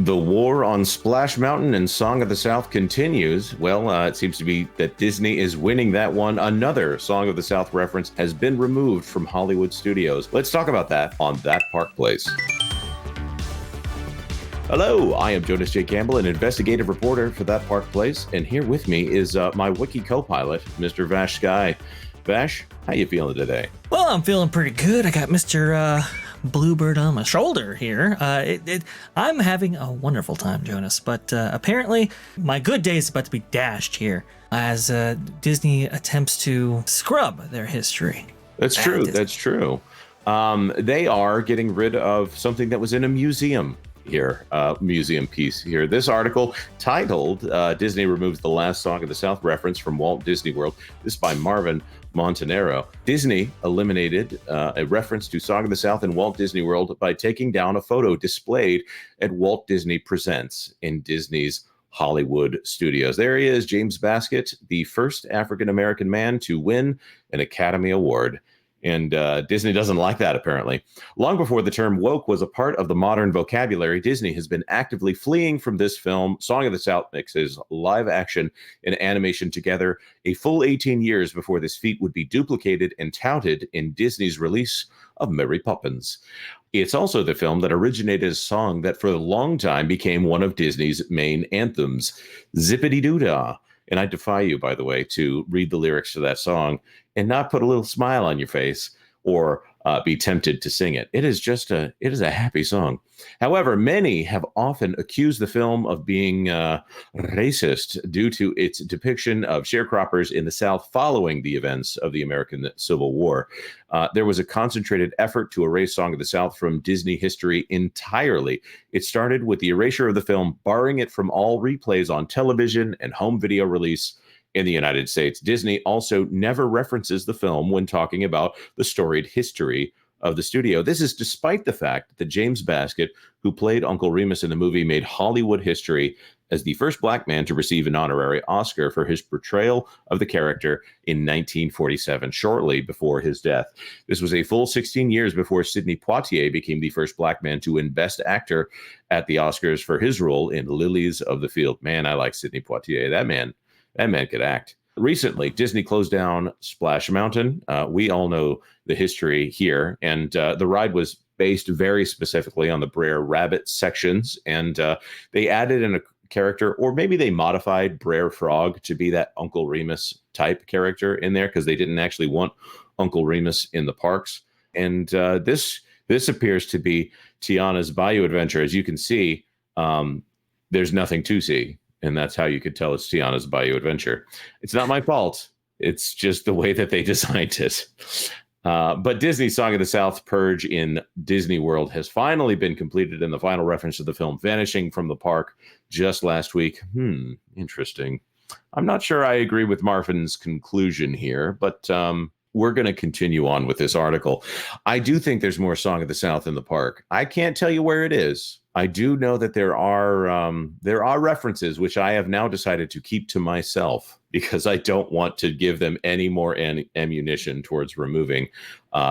The war on Splash Mountain and Song of the South continues. Well, it seems to be that Disney is winning that one. Another Song of the South reference has been removed from Hollywood studios. Let's talk about that on That Park Place. Hello, I am Jonas J. Campbell, an investigative reporter for That Park Place, and here with me is my wiki co-pilot, Mr. VashSky. Vash, how you feeling today? Well, I'm feeling pretty good. I got Mr. Bluebird on my shoulder here. I'm having a wonderful time, Jonas, but apparently my good day is about to be dashed here as Disney attempts to scrub their history. That's true. That's true. They are getting rid of something that was in a museum here, museum piece here. This article titled Disney Removes the Last Song of the South reference from Walt Disney World. This by Marvin Montanero. Disney eliminated a reference to Song of the South in Walt Disney World by taking down a photo displayed at Walt Disney Presents in Disney's Hollywood studios. There he is, James Baskett, the first African-American man to win an Academy Award. And Disney doesn't like that, apparently. Long before the term woke was a part of the modern vocabulary, Disney has been actively fleeing from this film. Song of the South mixes live action and animation together a full 18 years before this feat would be duplicated and touted in Disney's release of Mary Poppins. It's also the film that originated a song that for a long time became one of Disney's main anthems, Zippity-Doo-Dah. And I defy you, by the way, to read the lyrics to that song and not put a little smile on your face or be tempted to sing it. It is a happy song. However, many have often accused the film of being racist due to its depiction of sharecroppers in the South following the events of the American Civil War. There was a concentrated effort to erase Song of the South from Disney history entirely. It started with the erasure of the film, barring it from all replays on television and home video release in the United States. Disney also never references the film when talking about the storied history of the studio. This is despite the fact that James Baskett, who played Uncle Remus in the movie, made Hollywood history as the first black man to receive an honorary Oscar for his portrayal of the character in 1947, shortly before his death. This was a full 16 years before Sidney Poitier became the first black man to win Best Actor at the Oscars for his role in Lilies of the Field. Man, I like Sidney Poitier. That man could act. Recently, Disney closed down Splash Mountain. We all know the history here, and the ride was based very specifically on the Brer Rabbit sections, and they added in a character, or maybe they modified Brer Frog to be that Uncle Remus type character in there because they didn't actually want Uncle Remus in the parks. And this appears to be Tiana's Bayou Adventure. As you can see, there's nothing to see. And that's how you could tell it's Tiana's Bayou Adventure. It's not my fault. It's just the way that they designed it. But Disney's Song of the South purge in Disney World has finally been completed, and the final reference to the film vanishing from the park just last week. Interesting. I'm not sure I agree with Marvin's conclusion here, but we're going to continue on with this article. I do think there's more Song of the South in the park. I can't tell you where it is. I do know that there are references which I have now decided to keep to myself because I don't want to give them any more ammunition towards removing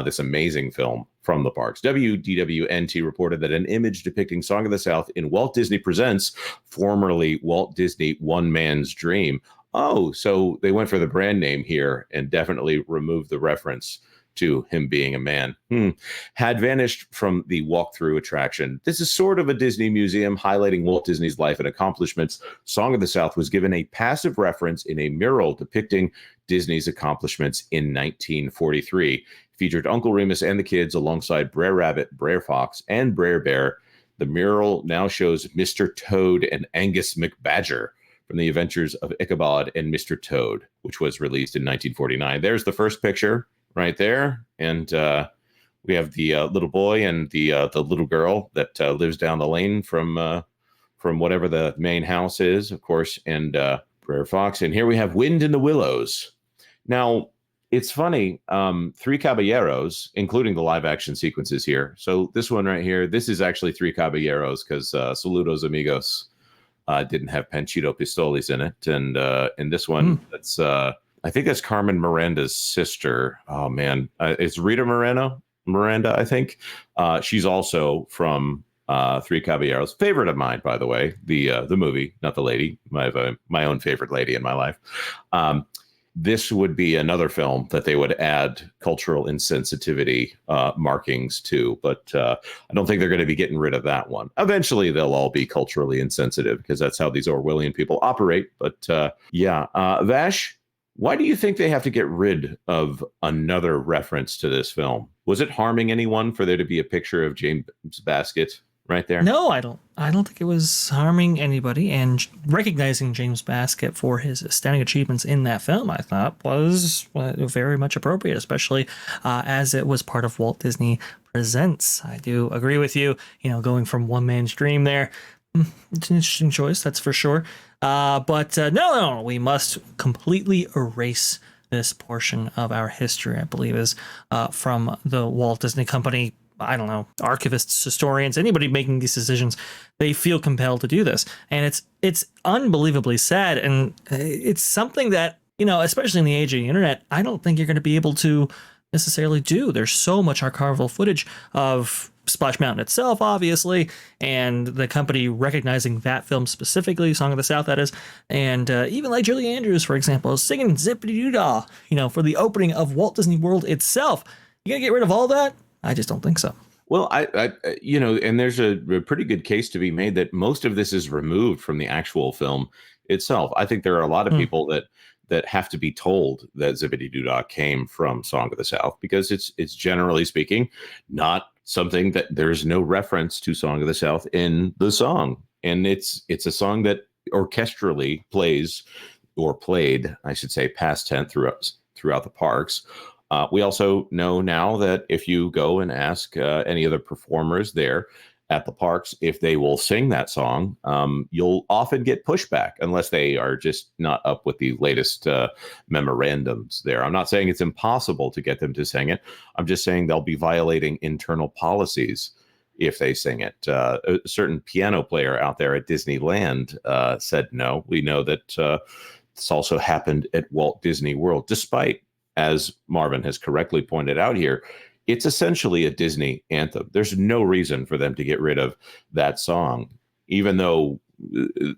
this amazing film from the parks. WDWNT reported that an image depicting Song of the South in Walt Disney Presents, formerly Walt Disney One Man's Dream. Oh, so they went for the brand name here and definitely removed the reference to him being a man, had vanished from the walkthrough attraction. This is sort of a Disney museum highlighting Walt Disney's life and accomplishments. Song of the South was given a passive reference in a mural depicting Disney's accomplishments in 1943. Featured Uncle Remus and the kids alongside Brer Rabbit, Brer Fox, and Brer Bear. The mural now shows Mr. Toad and Angus McBadger from the Adventures of Ichabod and Mr. Toad, which was released in 1949. There's the first picture right there, and we have the little boy and the little girl that lives down the lane from whatever the main house is, of course, and Brer Fox. And here we have Wind in the Willows. Now, it's funny, Three Caballeros, including the live action sequences here. So this one right here, this is actually Three Caballeros because Saludos Amigos didn't have Panchito Pistoles in it, and in this one, that's I think that's Carmen Miranda's sister. Oh, man. It's Rita Miranda, I think. She's also from Three Caballeros, favorite of mine, by the way, the movie, not the lady. I have my own favorite lady in my life. This would be another film that they would add cultural insensitivity markings to, but I don't think they're going to be getting rid of that one. Eventually, they'll all be culturally insensitive because that's how these Orwellian people operate. But Vash, why do you think they have to get rid of another reference to this film? Was it harming anyone for there to be a picture of James Baskett right there? No, I don't. I don't think it was harming anybody. And recognizing James Baskett for his astounding achievements in that film, I thought was very much appropriate, especially as it was part of Walt Disney Presents. I do agree with you. Going from one man's dream there. It's an interesting choice, that's for sure. But no, we must completely erase this portion of our history, I believe, is from the Walt Disney Company. I don't know, archivists, historians, anybody making these decisions, they feel compelled to do this. And it's unbelievably sad. And it's something that, especially in the age of the internet, I don't think you're going to be able to necessarily do. There's so much archival footage of Splash Mountain itself, obviously, and the company recognizing that film specifically, Song of the South, that is, and even like Julie Andrews, for example, singing Zippity Doo Dah, for the opening of Walt Disney World itself. You gonna get rid of all that? I just don't think so. Well, and there's a pretty good case to be made that most of this is removed from the actual film itself. I think there are a lot of people that have to be told that Zippity Doo Dah came from Song of the South because it's generally speaking not something that there's no reference to Song of the South in the song, and it's a song that orchestrally plays or played, I should say, past tense throughout the parks. We also know now that if you go and ask any of the performers there at the parks if they will sing that song, you'll often get pushback unless they are just not up with the latest memorandums there. I'm not saying it's impossible to get them to sing it. I'm just saying they'll be violating internal policies if they sing it. A certain piano player out there at Disneyland said no. We know that this also happened at Walt Disney World, despite, as Marvin has correctly pointed out here, it's essentially a Disney anthem. There's no reason for them to get rid of that song, even though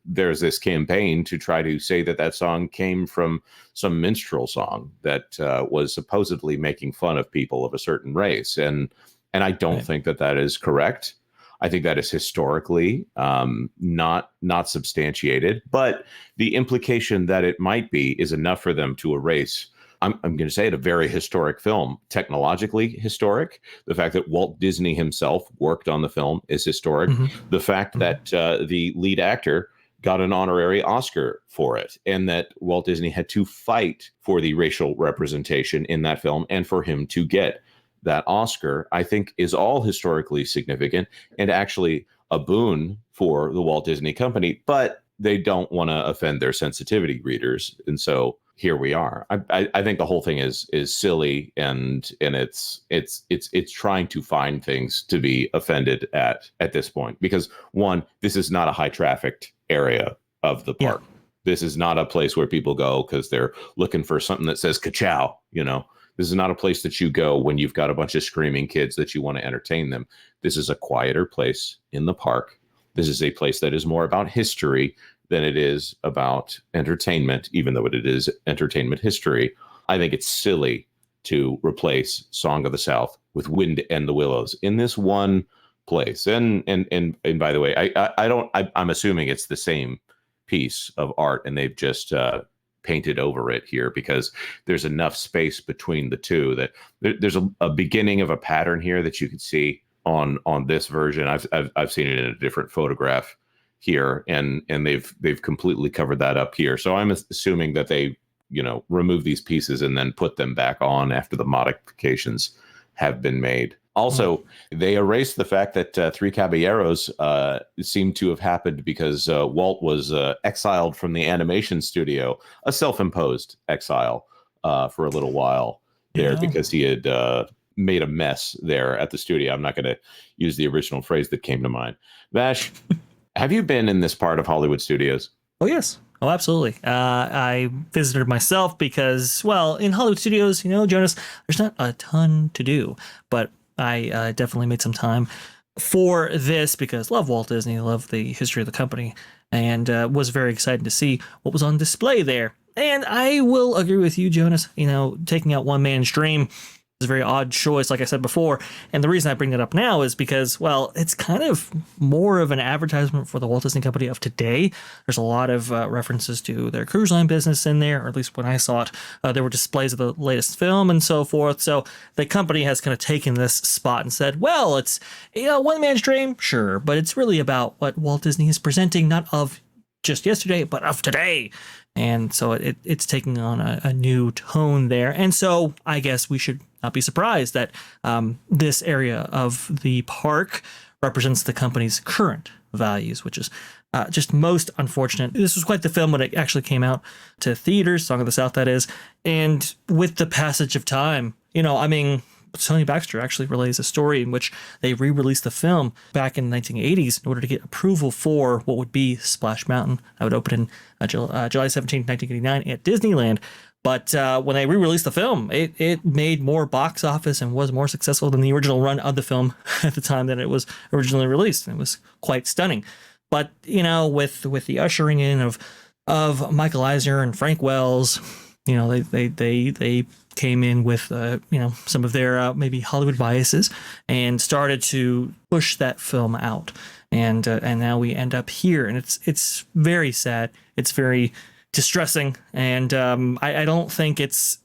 there's this campaign to try to say that song came from some minstrel song that was supposedly making fun of people of a certain race. And I don't think that is correct. I think that is historically not substantiated, but the implication that it might be is enough for them to erase. I'm going to say it, a very historic film, technologically historic. The fact that Walt Disney himself worked on the film is historic. Mm-hmm. The fact that the lead actor got an honorary Oscar for it, and that Walt Disney had to fight for the racial representation in that film and for him to get that Oscar, I think is all historically significant and actually a boon for the Walt Disney Company. But they don't want to offend their sensitivity readers, and so here we are. I think the whole thing is silly, and it's trying to find things to be offended at this point, because one, this is not a high trafficked area of the park. Yeah. This is not a place where people go because they're looking for something that says ka-chow. This is not a place that you go when you've got a bunch of screaming kids that you want to entertain them. This is a quieter place in the park. This is a place that is more about history than it is about entertainment, even though it is entertainment history. I think it's silly to replace Song of the South with Wind and the Willows in this one place. And by the way, I'm assuming it's the same piece of art and they've just painted over it here because there's enough space between the two that there's a beginning of a pattern here that you can see on this version. I've seen it in a different photograph here, and they've completely covered that up here. So I'm assuming that they remove these pieces and then put them back on after the modifications have been made. Also, they erased the fact that Three Caballeros seemed to have happened because Walt was exiled from the animation studio, a self-imposed exile for a little while there because he had made a mess there at the studio. I'm not going to use the original phrase that came to mind. Vash, have you been in this part of Hollywood Studios? Oh, yes. Oh, absolutely. I visited myself because, well, in Hollywood Studios, Jonas, there's not a ton to do, but I definitely made some time for this because love Walt Disney, love the history of the company, and was very excited to see what was on display there. And I will agree with you, Jonas. Taking out One Man's Dream is a very odd choice, like I said before. And the reason I bring that up now is because, well, it's kind of more of an advertisement for the Walt Disney Company of today. There's a lot of references to their cruise line business in there, or at least when I saw it, there were displays of the latest film and so forth. So the company has kind of taken this spot and said, well, it's, One Man's Dream, sure, but it's really about what Walt Disney is presenting, not of just yesterday, but of today. And so it's taking on a new tone there. And so I guess we should not be surprised that this area of the park represents the company's current values, which is just most unfortunate. This was quite the film when it actually came out to theaters, Song of the South, that is. And with the passage of time, Tony Baxter actually relays a story in which they re-released the film back in the 1980s in order to get approval for what would be Splash Mountain. That would open in July 17, 1989 at Disneyland. But when they re-released the film, it made more box office and was more successful than the original run of the film at the time that it was originally released. And it was quite stunning. But, with the ushering in of Michael Eisner and Frank Wells, they came in with some of their maybe Hollywood biases and started to push that film out, and now we end up here, and it's very sad, it's very distressing, and I don't think it's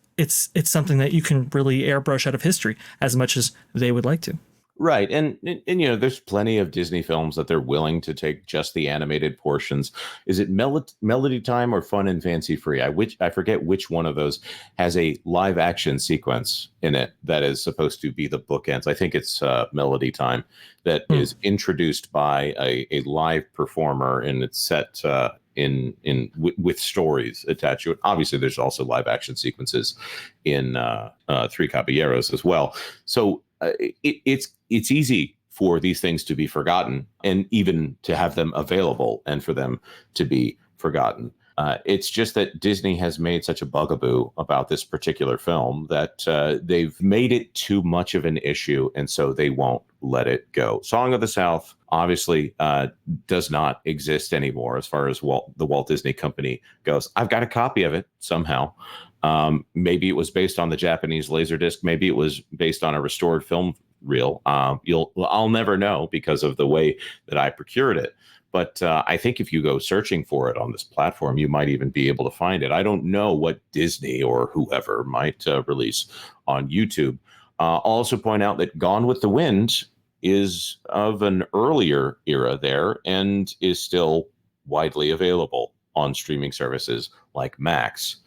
something that you can really airbrush out of history as much as they would like to. Right. And there's plenty of Disney films that they're willing to take just the animated portions. Is it Melody Time or Fun and Fancy Free? I forget which one of those has a live action sequence in it that is supposed to be the bookends. I think it's Melody Time that is introduced by a live performer, and it's set with stories attached to it. Obviously, there's also live action sequences in Three Caballeros as well. So it's easy for these things to be forgotten, and even to have them available and for them to be forgotten. It's just that Disney has made such a bugaboo about this particular film that they've made it too much of an issue, and so they won't let it go. Song of the South obviously does not exist anymore as far as the Walt Disney Company goes. I've got a copy of it somehow. Maybe it was based on the Japanese Laserdisc. Maybe it was based on a restored film reel. I'll never know because of the way that I procured it. But I think if you go searching for it on this platform, you might even be able to find it. I don't know what Disney or whoever might release on YouTube. I'll also point out that Gone with the Wind is of an earlier era there and is still widely available on streaming services like Max.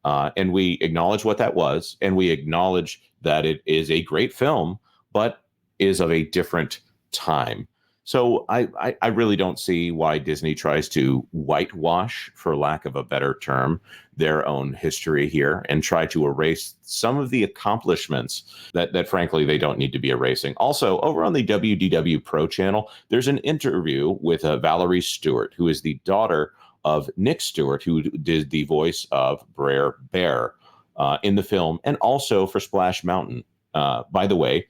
And we acknowledge what that was, and we acknowledge that it is a great film, but is of a different time. So I really don't see why Disney tries to whitewash, for lack of a better term, their own history here and try to erase some of the accomplishments that frankly, they don't need to be erasing. Also, over on the WDW Pro channel, there's an interview with Valerie Stewart, who is the daughter of Nick Stewart, who did the voice of Brer Bear in the film, and also for Splash Mountain. By the way,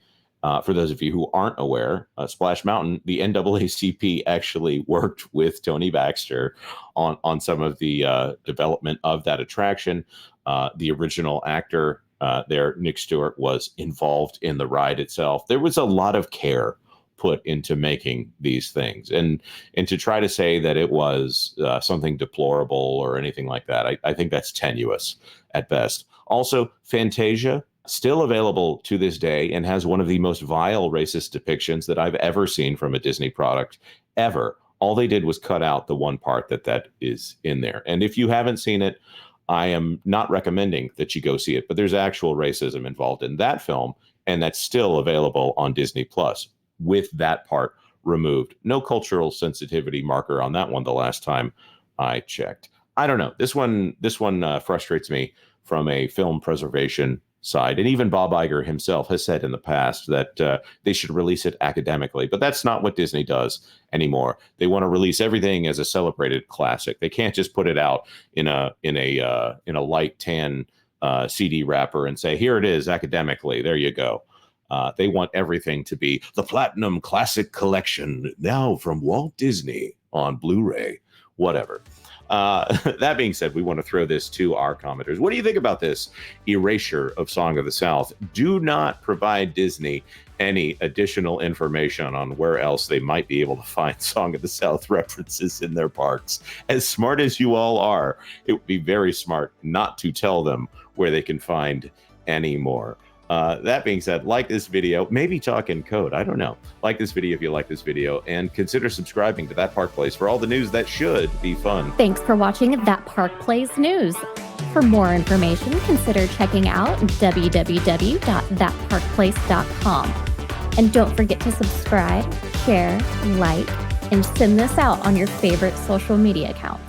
for those of you who aren't aware, Splash Mountain, the NAACP actually worked with Tony Baxter on some of the development of that attraction. The original actor there, Nick Stewart, was involved in the ride itself. There was a lot of care put into making these things, and to try to say that it was something deplorable or anything like that, I think that's tenuous at best. Also, Fantasia, still available to this day, and has one of the most vile racist depictions that I've ever seen from a Disney product ever. All they did was cut out the one part that is in there. And if you haven't seen it, I am not recommending that you go see it, but there's actual racism involved in that film, and that's still available on Disney Plus with that part removed. No cultural sensitivity marker on that one the last time I checked. I don't know. This one frustrates me from a film preservation side. And even Bob Iger himself has said in the past that they should release it academically, but that's not what Disney does anymore. They want to release everything as a celebrated classic. They can't just put it out in a light tan CD wrapper and say, here it is academically. There you go. They want everything to be the Platinum Classic Collection, now from Walt Disney on Blu-ray, whatever. That being said, we want to throw this to our commenters. What do you think about this erasure of Song of the South? Do not provide Disney any additional information on where else they might be able to find Song of the South references in their parks. As smart as you all are, it would be very smart not to tell them where they can find any more. That being said, like this video, maybe talk in code. I don't know. Like this video if you like this video, and consider subscribing to That Park Place for all the news that should be fun. Thanks for watching That Park Place News. For more information, consider checking out www.thatparkplace.com. And don't forget to subscribe, share, like, and send this out on your favorite social media accounts.